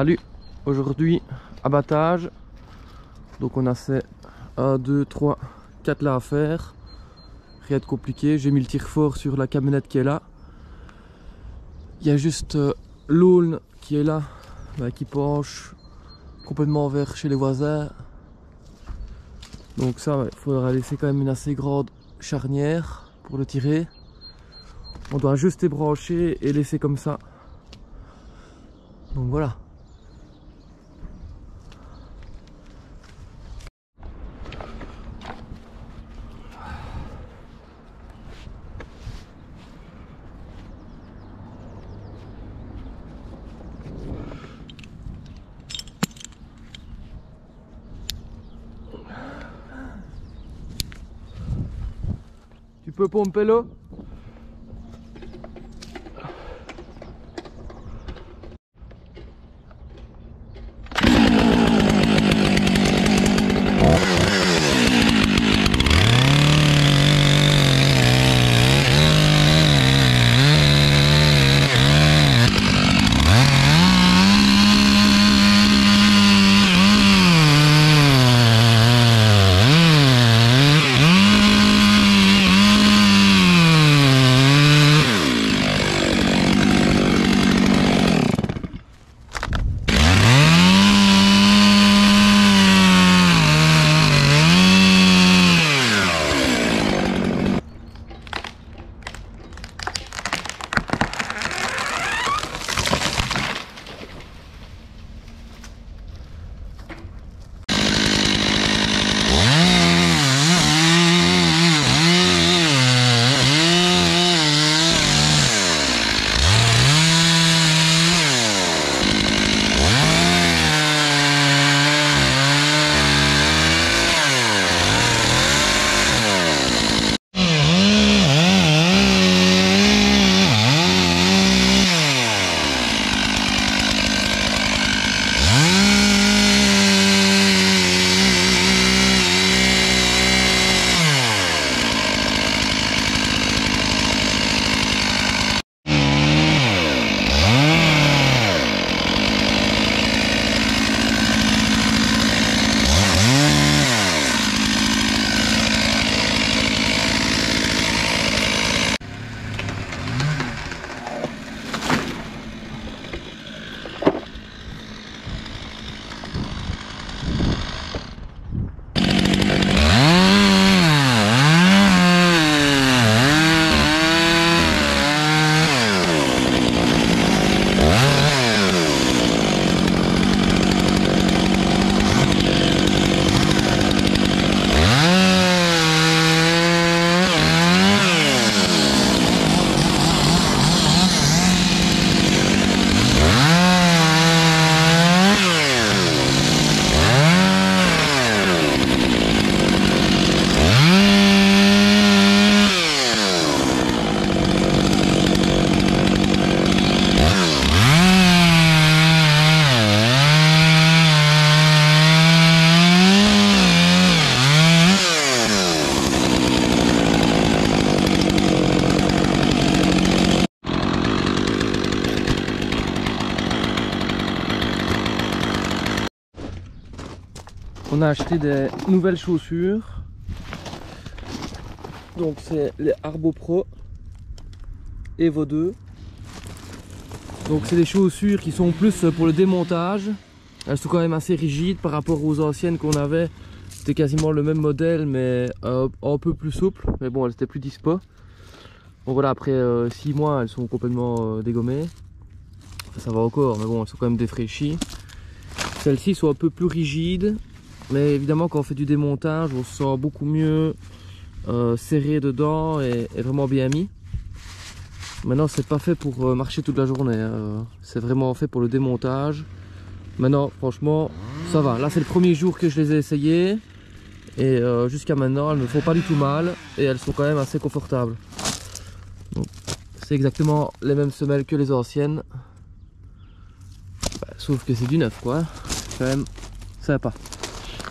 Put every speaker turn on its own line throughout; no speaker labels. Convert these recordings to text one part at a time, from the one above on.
Salut, aujourd'hui abattage, donc on a fait 1, 2, 3, 4 là à faire, rien de compliqué. J'ai mis le tire-fort sur la camionnette qui est là, il y a juste l'aulne qui est là, qui penche complètement vers chez les voisins, donc ça il faudra laisser quand même une assez grande charnière pour le tirer. On doit juste débrancher et laisser comme ça, donc voilà. Tu peux pomper l'eau? On a acheté des nouvelles chaussures, donc c'est les Arbo Pro Evo 2. Donc c'est des chaussures qui sont plus pour le démontage. Elles sont quand même assez rigides par rapport aux anciennes qu'on avait. C'était quasiment le même modèle mais un peu plus souple, mais bon, elles étaient plus dispo. Donc voilà, après 6 mois elles sont complètement dégommées. Enfin, ça va encore, mais bon, elles sont quand même défraîchies. Celles-ci sont un peu plus rigides. Mais évidemment quand on fait du démontage on se sent beaucoup mieux serré dedans et vraiment bien mis. Maintenant c'est pas fait pour marcher toute la journée, hein. C'est vraiment fait pour le démontage. Maintenant franchement ça va, là c'est le premier jour que je les ai essayées et jusqu'à maintenant elles ne me font pas du tout mal et elles sont quand même assez confortables. C'est exactement les mêmes semelles que les anciennes, sauf que c'est du neuf quoi, c'est quand même sympa.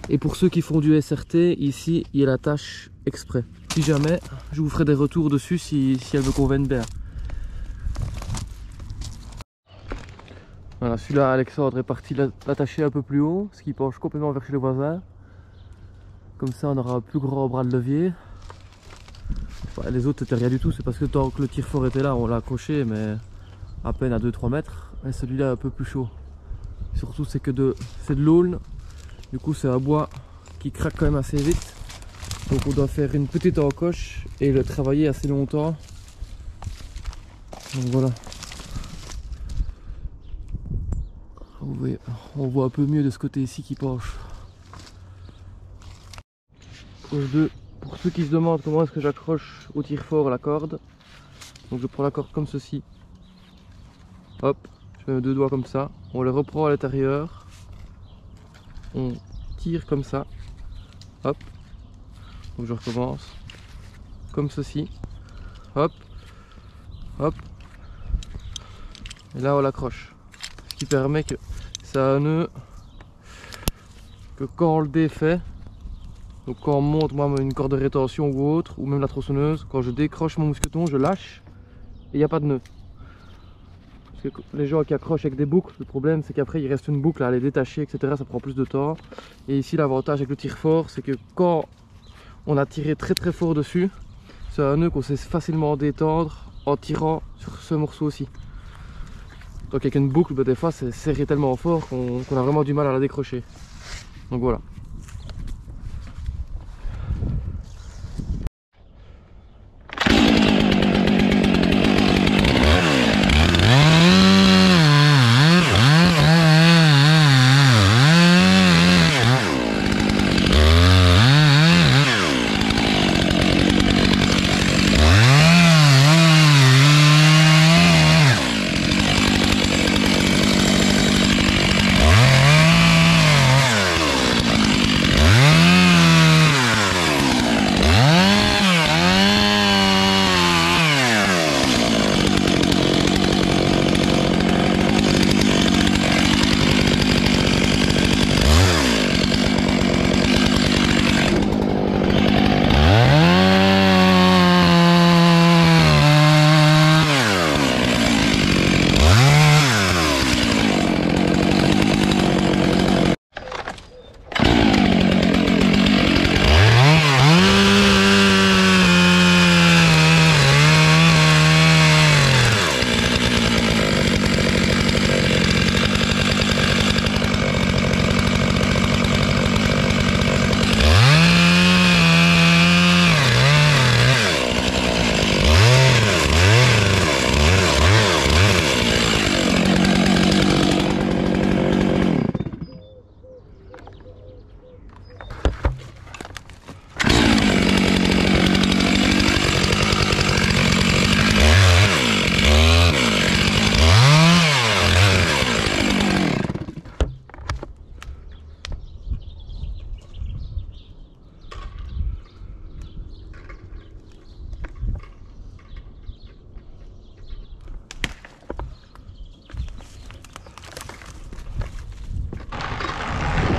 Et pour ceux qui font du SRT, ici il y a la tâche exprès. Si jamais, je vous ferai des retours dessus si elles me conviennent bien. Voilà, celui-là, Alexandre est parti l'attacher un peu plus haut, ce qui penche complètement vers chez les voisins. Comme ça, on aura un plus grand bras de levier. Ouais, les autres, c'était rien du tout. C'est parce que tant que le tir fort était là, on l'a accroché, mais à peine à 2-3 mètres. Et celui-là est un peu plus chaud. Surtout, c'est de l'aulne. Du coup, c'est un bois qui craque quand même assez vite. Donc, on doit faire une petite encoche et le travailler assez longtemps. Donc voilà. Vous voyez, on voit un peu mieux de ce côté ici qui penche. Poche 2. Pour ceux qui se demandent comment est-ce que j'accroche au tir fort la corde, donc je prends la corde comme ceci. Hop, je mets mes deux doigts comme ça. On les reprend à l'intérieur. On tire comme ça. Hop. Donc je recommence. Comme ceci. Hop. Hop. Et là on l'accroche. Ce qui permet que ça a un nœud que quand on le défait, donc quand on monte moi une corde de rétention ou autre, ou même la tronçonneuse, quand je décroche mon mousqueton, je lâche et il n'y a pas de nœud. Parce que les gens qui accrochent avec des boucles, le problème c'est qu'après il reste une boucle à les détacher, etc. Ça prend plus de temps. Et ici l'avantage avec le tir fort, c'est que quand on a tiré très très fort dessus, c'est un nœud qu'on sait facilement détendre en tirant sur ce morceau-ci. Donc avec une boucle, bah, des fois c'est serré tellement fort qu'on a vraiment du mal à la décrocher. Donc voilà.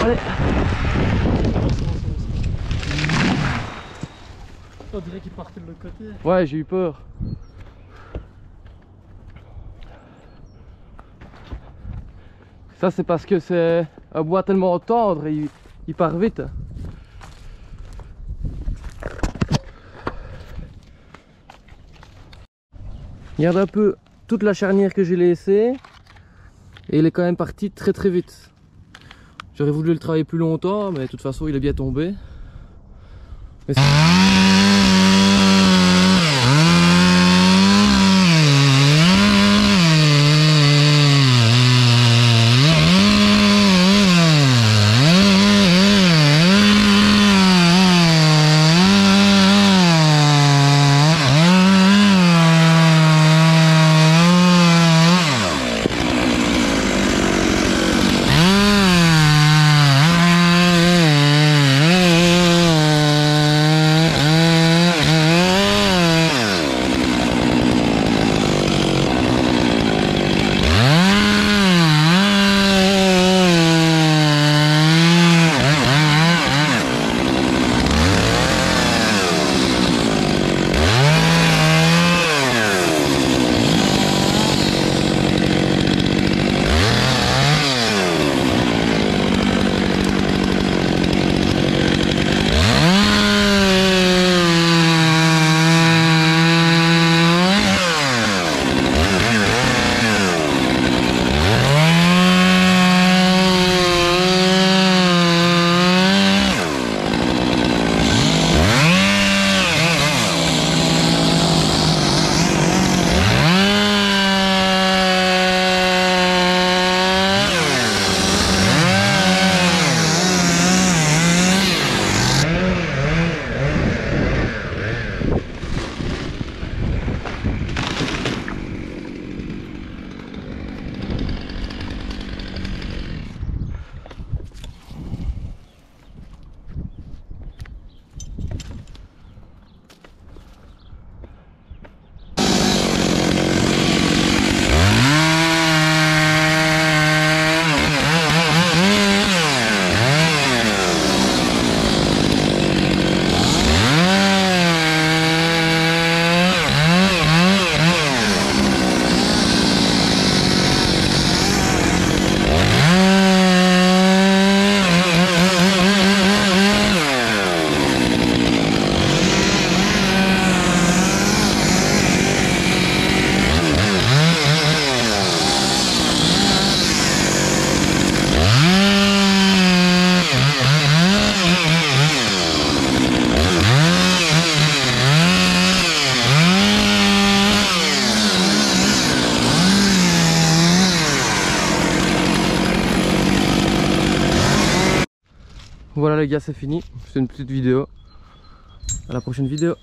Allez.
On dirait qu'il partait de l'autre côté.
Ouais, j'ai eu peur. Ça c'est parce que c'est un bois tellement tendre et il part vite. Regarde un peu toute la charnière que j'ai laissée et il est quand même parti très très vite. J'aurais voulu le travailler plus longtemps, mais de toute façon il est bien tombé. Mais Voilà les gars, c'est fini. C'est une petite vidéo. À la prochaine vidéo.